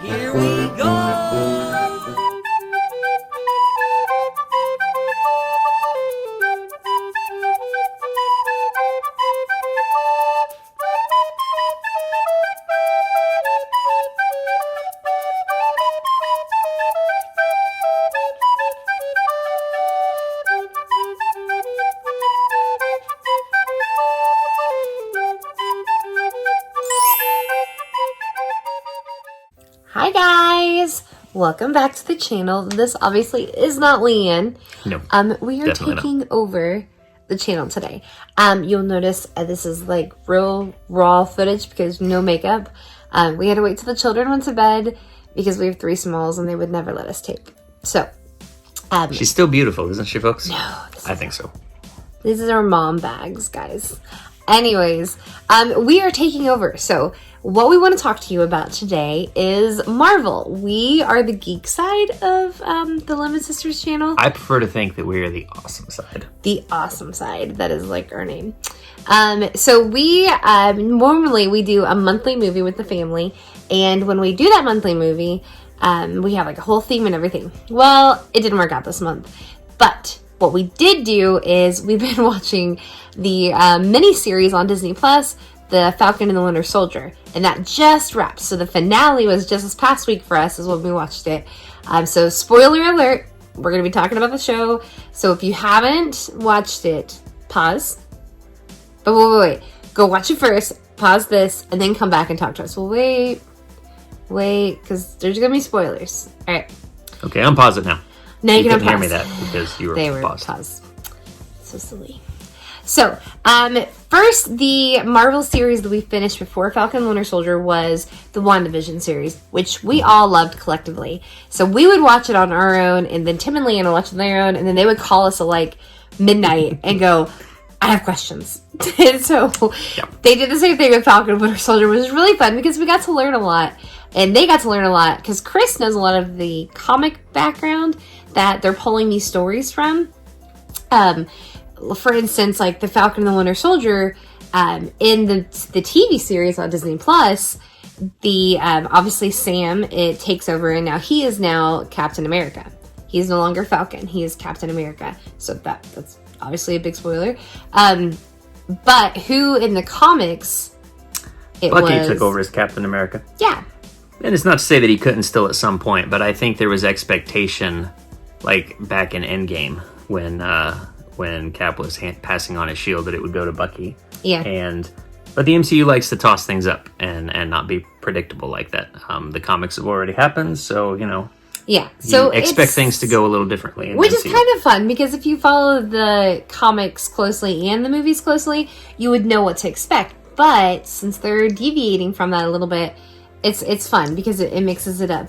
Here we go! Hi guys! Welcome back to the channel. This obviously is not Leanne. No, we are taking over the channel today. You'll notice this is like real raw footage because no makeup. We had to wait till the children went to bed because we have 3 smalls and they would never let us tape. So, she's still beautiful, isn't she, folks? No. I think so. These are our mom bags, guys. Anyways, we are taking over. So, what we want to talk to you about today is Marvel. We are the geek side of the Lemon Sisters channel. I prefer to think that we are the awesome side. The awesome side. That is like our name. So we normally we do a monthly movie with the family, and when we do that monthly movie, we have like a whole theme and everything. Well, it didn't work out this month, but what we did do is we've been watching the mini-series on Disney Plus, the Falcon and the Lunar Soldier, and that just wrapped. So the finale was just this past week for us is when we watched it. So spoiler alert, we're going to be talking about the show. So if you haven't watched it, pause. But wait. Go watch it first, pause this, and then come back and talk to us. Well, wait, because there's going to be spoilers. All right. Okay, unpause it now. Now you can couldn't hear me that because you were They were paused. paused. So silly. So, first, the Marvel series that we finished before Falcon and Lunar Soldier was the WandaVision series, which we all loved collectively. So we would watch it on our own, and then Tim and Leanne would watch it on their own, and then they would call us at like midnight and go, I have questions. And so they did the same thing with Falcon and Winter Soldier, which was really fun because we got to learn a lot. And they got to learn a lot because Chris knows a lot of the comic background that they're pulling these stories from. For instance, like the Falcon and the Winter Soldier, in the TV series on Disney Plus, the obviously Sam it takes over, and now he is now Captain America. He is no longer Falcon; he is Captain America. So that's obviously a big spoiler. But who in the comics? Bucky took over as Captain America. Yeah. And it's not to say that he couldn't still at some point, but I think there was expectation, like back in Endgame, when Cap was passing on his shield, that it would go to Bucky. Yeah. But the MCU likes to toss things up and not be predictable like that. The comics have already happened, so, yeah. So expect things to go a little differently. Which is kind of fun, because if you follow the comics closely and the movies closely, you would know what to expect. But since they're deviating from that a little bit, it's fun because it mixes it up.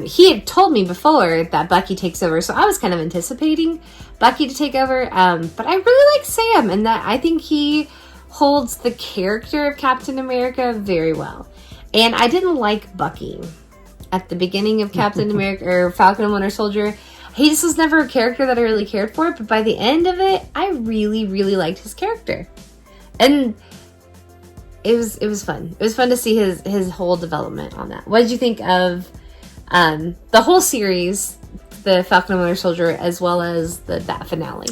He had told me before that Bucky takes over, so I was kind of anticipating Bucky to take over. But I really like Sam, and that I think he holds the character of Captain America very well. And I didn't like Bucky at the beginning of Captain America or Falcon and Winter Soldier. He just was never a character that I really cared for, but by the end of it, I really, really liked his character. And it was fun. It was fun to see his whole development on that. What did you think of the whole series, the Falcon and Winter Soldier, as well as that finale?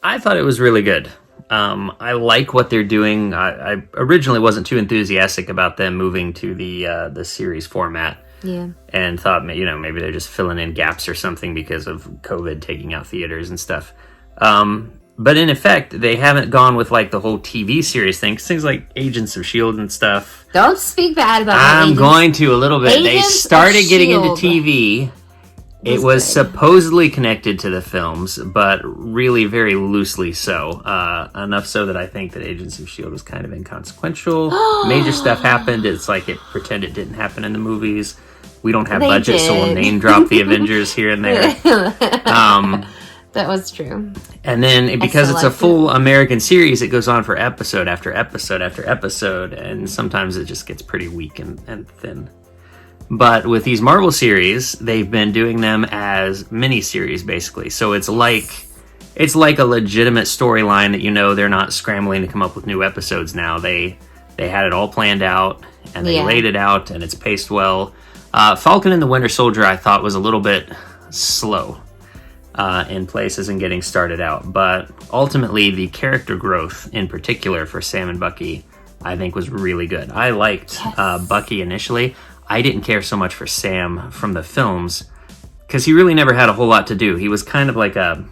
I thought it was really good. I like what they're doing. I originally wasn't too enthusiastic about them moving to the series format. Yeah. And thought, maybe they're just filling in gaps or something because of COVID taking out theaters and stuff. But in effect, they haven't gone with like the whole TV series thing. Things like Agents of S.H.I.E.L.D. and stuff. Don't speak bad about I'm going to a little bit. They started getting into TV. It was supposedly connected to the films, but really very loosely so. Enough so that I think that Agents of S.H.I.E.L.D. was kind of inconsequential. Major stuff happened. It's like it pretend it didn't happen in the movies. We don't have budget, so we'll name drop the Avengers here and there. That was true. And then because it's a full American series, it goes on for episode after episode after episode, and sometimes it just gets pretty weak and thin. But with these Marvel series, they've been doing them as mini-series, basically. So it's like a legitimate storyline that they're not scrambling to come up with new episodes now. They had it all planned out, and they laid it out, and it's paced well. Falcon and the Winter Soldier, I thought, was a little bit slow in places and getting started out. But ultimately, the character growth, in particular for Sam and Bucky, I think was really good. I liked Bucky initially. I didn't care so much for Sam from the films because he really never had a whole lot to do. He was kind of like a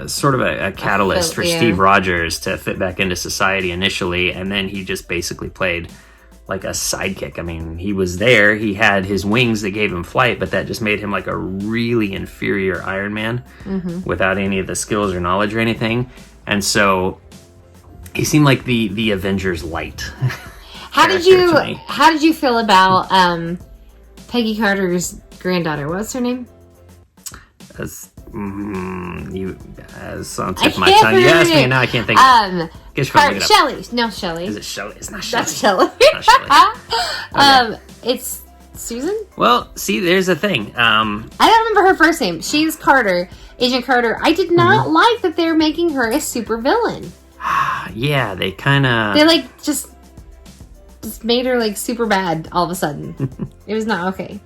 sort of a catalyst for Steve Rogers to fit back into society initially, and then he just basically played like a sidekick. I mean, he was there, he had his wings that gave him flight, but that just made him like a really inferior Iron Man without any of the skills or knowledge or anything. And so he seemed like the Avengers light. How did you feel about Peggy Carter's granddaughter? What's her name? As on the tip of my tongue. You asked me and now I can't think of it. Shelley. No, Shelley. Is it Shelley? It's not Shelley. That's Shelley. Not Shelley. Okay. It's Susan? Well, see, there's the thing. I don't remember her first name. She's Carter. Agent Carter. I did not like that they're making her a super villain. Yeah, they kind of... They, like, just made her, like, super bad all of a sudden. It was not okay.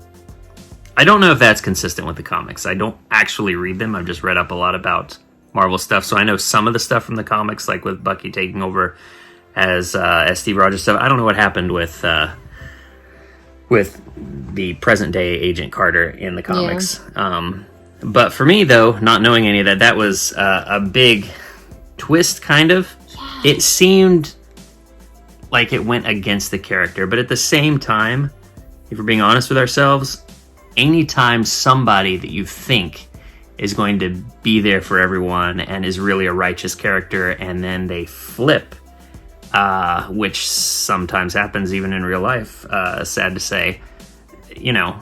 I don't know if that's consistent with the comics. I don't actually read them. I've just read up a lot about Marvel stuff, so I know some of the stuff from the comics, like with Bucky taking over as Steve Rogers stuff. I don't know what happened with the present-day Agent Carter in the comics. Yeah. But for me, though, not knowing any of that was a big twist, kind of. Yeah. It seemed like it went against the character, but at the same time, if we're being honest with ourselves, anytime somebody that you think is going to be there for everyone and is really a righteous character and then they flip, which sometimes happens even in real life, sad to say, you know,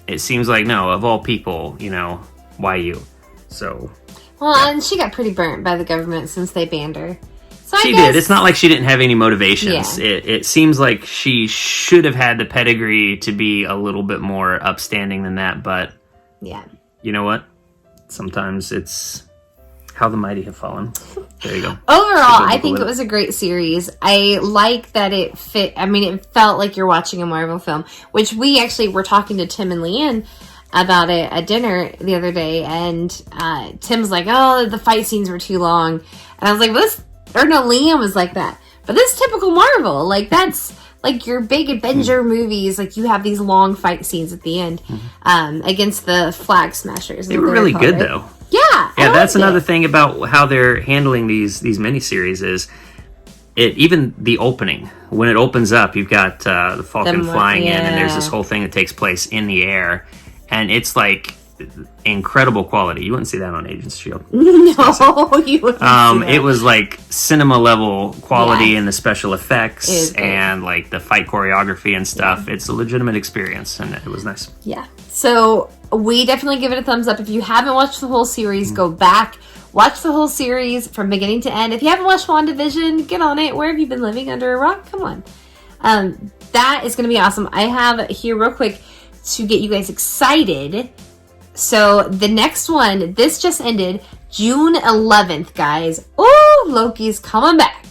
it seems like, no, of all people, you know, why you? So... Well, and she got pretty burnt by the government since they banned her. So she did. It's not like she didn't have any motivations. Yeah. It seems like she should have had the pedigree to be a little bit more upstanding than that, but yeah, you know what? Sometimes it's how the mighty have fallen. There you go. Overall, I think it was a great series. I like that it fit. I mean, it felt like you're watching a Marvel film, which we actually were talking to Tim and Leanne about it at dinner the other day, and Tim's like, oh, the fight scenes were too long. And I was like, Liam was like that. But this is typical Marvel. Like, that's like your big Avenger movies. Like, you have these long fight scenes at the end against the Flag Smashers. They were really good, though. Yeah, that's another thing about how they're handling these miniseries is even the opening. When it opens up, you've got the Falcon flying in, and there's this whole thing that takes place in the air. And it's like incredible quality. You wouldn't see that on Agents of S.H.I.E.L.D. No, you wouldn't see that. It was like cinema level quality in the special effects and like the fight choreography and stuff. Yeah. It's a legitimate experience and it was nice. Yeah. So we definitely give it a thumbs up. If you haven't watched the whole series, go back. Watch the whole series from beginning to end. If you haven't watched WandaVision, get on it. Where have you been living? Under a rock? Come on. That is going to be awesome. I have here real quick to get you guys excited. So the next one, this just ended June 11th, guys. Oh, Loki's coming back.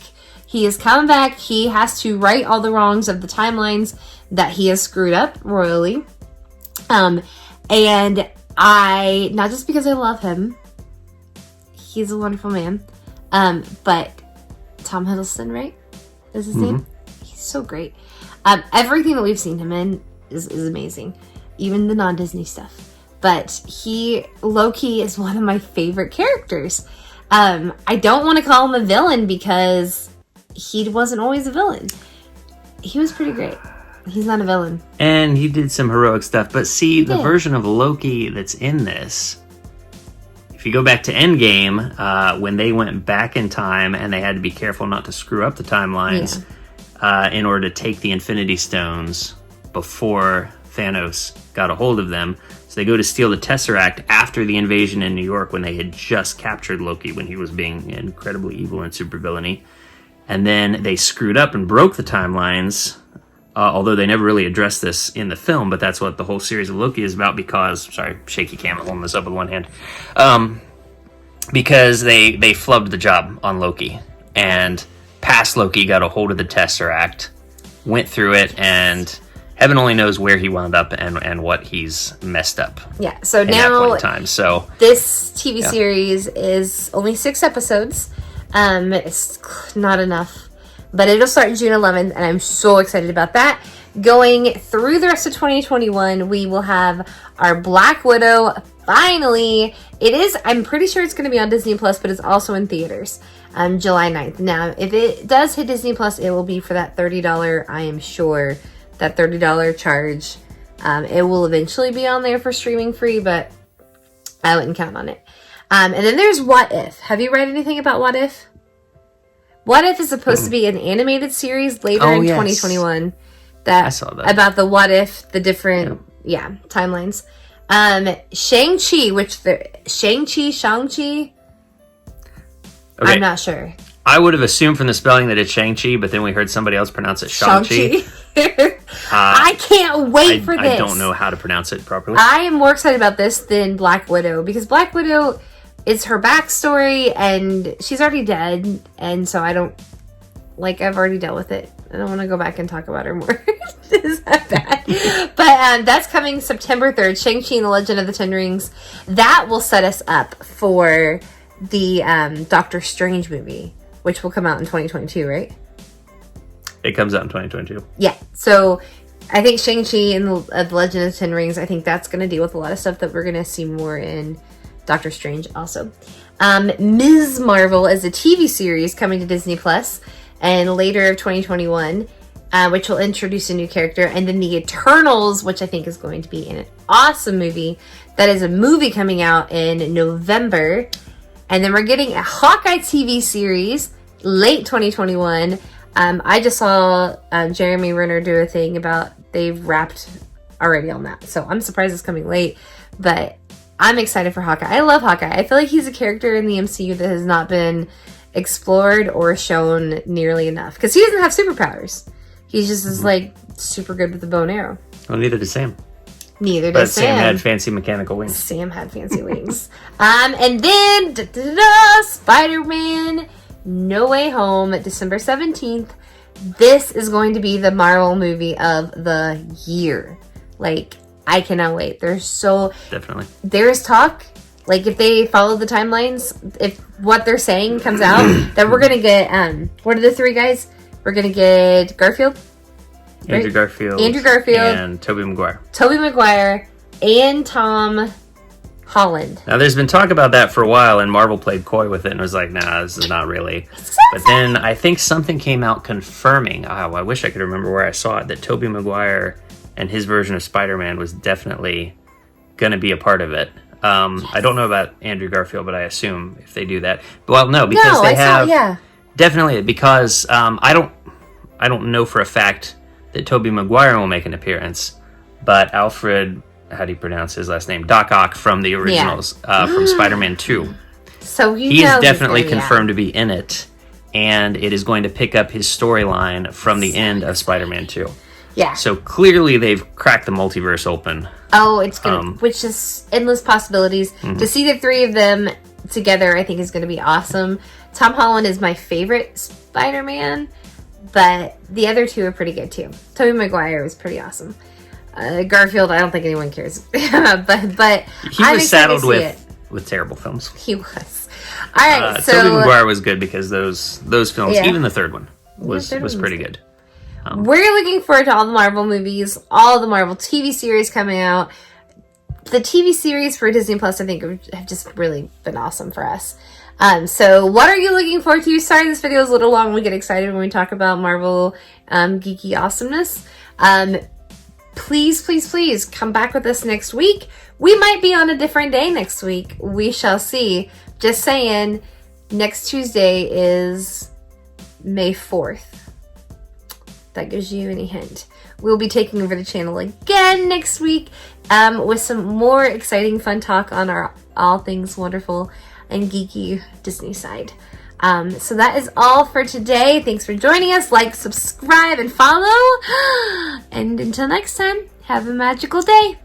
He is coming back. He has to right all the wrongs of the timelines that he has screwed up royally. And I, not just because I love him, he's a wonderful man, but Tom Hiddleston, right? Is his name? He's so great. Everything that we've seen him in is amazing. Even the non-Disney stuff. But Loki is one of my favorite characters. I don't want to call him a villain because he wasn't always a villain. He was pretty great. He's not a villain. And he did some heroic stuff. But see, the version of Loki that's in this, if you go back to Endgame, when they went back in time and they had to be careful not to screw up the timelines in order to take the Infinity Stones before Thanos got a hold of them. So they go to steal the Tesseract after the invasion in New York when they had just captured Loki when he was being incredibly evil and supervillainy. And then they screwed up and broke the timelines, although they never really addressed this in the film, but that's what the whole series of Loki is about because, sorry, shaky cam, I'm holding this up with one hand, because they flubbed the job on Loki. And past Loki got a hold of the Tesseract, went through it, and heaven only knows where he wound up and what he's messed up. Yeah, so at now that point in time. So this TV series is only 6 episodes. It's not enough, but it'll start June 11th, and I'm so excited about that. Going through the rest of 2021, we will have our Black Widow. Finally, I'm pretty sure it's going to be on Disney Plus, but it's also in theaters. July 9th. Now, if it does hit Disney Plus, it will be for that $30, I am sure, that $30 charge. It will eventually be on there for streaming free, but I wouldn't count on it. And then there's What If. Have you read anything about What If? What If is supposed to be an animated series later in 2021. I saw that. About the What If, the different, timelines. Shang-Chi. Okay. I'm not sure. I would have assumed from the spelling that it's Shang-Chi, but then we heard somebody else pronounce it Shang-Chi. I can't wait for this. I don't know how to pronounce it properly. I am more excited about this than Black Widow, because Black Widow is her backstory, and she's already dead, and so I've already dealt with it. I don't want to go back and talk about her more. Is that bad? But that's coming September 3rd, Shang-Chi and the Legend of the Ten Rings. That will set us up for the Doctor Strange movie, which will come out in 2022, right? It comes out in 2022. Yeah. So I think Shang-Chi and the Legend of the Ten Rings, I think that's going to deal with a lot of stuff that we're going to see more in Doctor Strange also. Ms. Marvel is a TV series coming to Disney Plus and later of 2021, which will introduce a new character. And then the Eternals, which I think is going to be an awesome movie. That is a movie coming out in November. And then we're getting a Hawkeye TV series late 2021. I just saw Jeremy Renner do a thing about they've wrapped already on that. So I'm surprised it's coming late. But I'm excited for Hawkeye. I love Hawkeye. I feel like he's a character in the MCU that has not been explored or shown nearly enough. Because he doesn't have superpowers. He's just super good with the bow and arrow. Well, neither does Sam. Neither does Sam. But Sam had fancy mechanical wings. Sam had fancy wings. And then Spider-Man No Way Home, December 17th. This is going to be the Marvel movie of the year. I cannot wait. Definitely. There's talk, if they follow the timelines, if what they're saying comes out, that we're going to get, what are the 3 guys? We're going to get Garfield. Andrew Garfield. And Tobey Maguire. And Tom Holland. Now, there's been talk about that for a while, and Marvel played coy with it and was like, nah, this is not really. But then I think something came out confirming, I wish I could remember where I saw it, that Tobey Maguire and his version of Spider-Man was definitely going to be a part of it. I don't know about Andrew Garfield, but I assume if they do that. Well, no, because definitely, because I don't know for a fact that Tobey Maguire will make an appearance, but Alfred, how do you pronounce his last name? Doc Ock from the originals, from Spider-Man 2. So he's definitely confirmed to be in it, and it is going to pick up his storyline from the end of Spider-Man 2. Yeah. So clearly they've cracked the multiverse open. Oh, it's good. Which is endless possibilities. Mm-hmm. To see the 3 of them together, I think is going to be awesome. Tom Holland is my favorite Spider-Man, but the other 2 are pretty good too. Tobey Maguire was pretty awesome. Garfield, I don't think anyone cares. but he was saddled with terrible films. He was. All right, so Tobey Maguire was good because those films, even the 3rd one, was pretty good. We're looking forward to all the Marvel movies, all the Marvel TV series coming out. The TV series for Disney Plus, I think, have just really been awesome for us. So what are you looking forward to? Sorry, this video is a little long. We get excited when we talk about Marvel geeky awesomeness. Please come back with us next week. We might be on a different day next week. We shall see. Just saying, next Tuesday is May 4th. That gives you any hint. We'll be taking over the channel again next week with some more exciting fun talk on our all things wonderful and geeky Disney side. So that is all for today. Thanks for joining us. Like, subscribe, and follow. And until next time, have a magical day.